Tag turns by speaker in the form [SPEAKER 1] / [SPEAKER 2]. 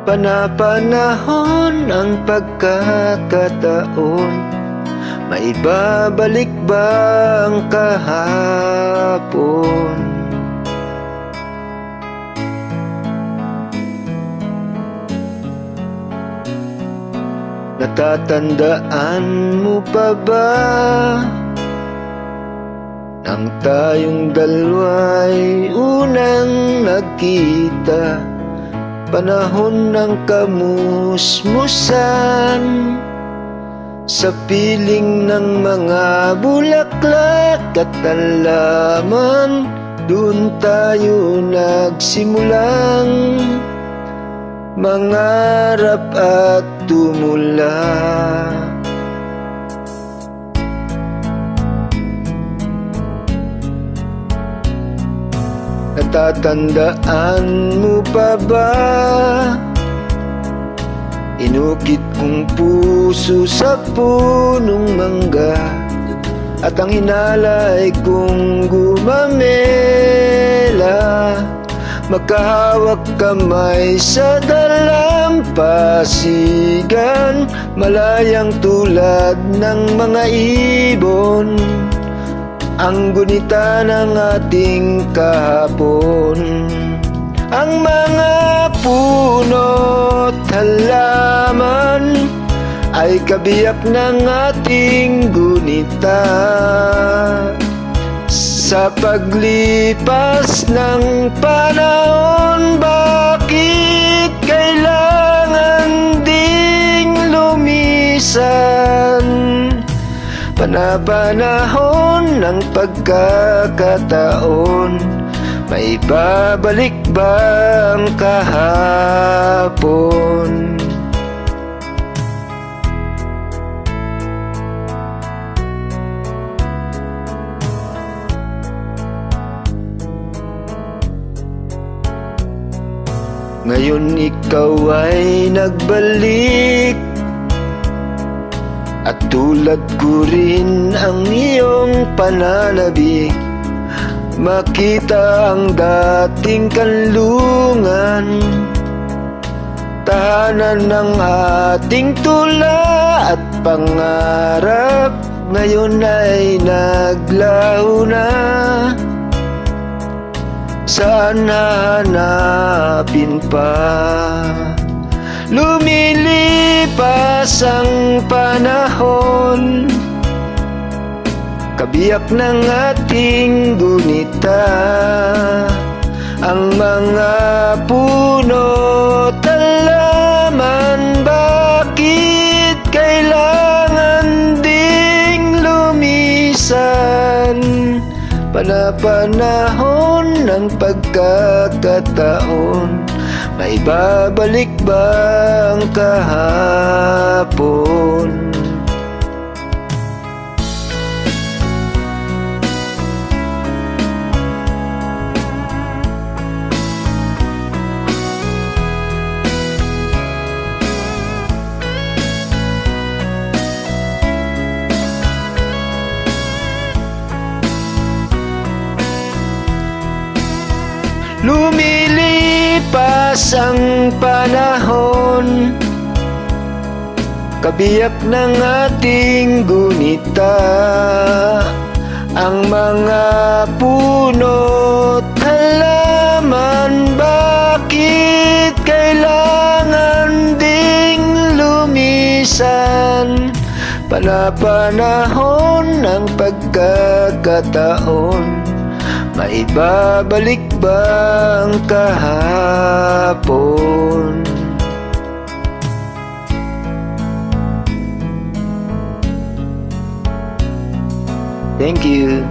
[SPEAKER 1] Panapanahon ang pagkakataon, maibabalik ba ang kahapon? Natatandaan mo pa ba nang tayong dalawa'y unang nagkita? Panahon ng kamusmusan, sa piling ng mga bulaklak at halaman, doon tayo nagsimulang mangarap at tumula. Natatandaan mo pa ba? Inukit kong puso sa punong mangga, at ang hinalay kong gumamela, magkahawak kamay sa dalampasigan, malayang tulad ng mga ibon, ang gunita ng ating kahapon. Ang mga puno't halaman ay kabiyak ng ating gunita. Sa paglipas ng panahon, bakit kailangan ding lumisan? Panapanahon ng pagkakataon, maibabalik ba ang kahapon? Ngayon ikaw ay nagbalik, at tulad ko rin ang iyong pananabik. Makita ang dating kanlungan, tahanan ng ating tula at pangarap, ngayon ay naglaho na. Saan hahanapin pa? Lumilipas ang panahon, kabiyak ng ating gunita. Ang mga puno't halaman, bakit kailangan ding lumisan? Panapanahon ng pagkakataon, maibabalik ba ang kahapon? Lumilipas ang panahon, kabiyak ng ating gunita. Ang mga puno't halaman, bakit kailangan ding lumisan? Panapanahon ng pagkakataon, maibabalik ba ang kahapon? Thank you.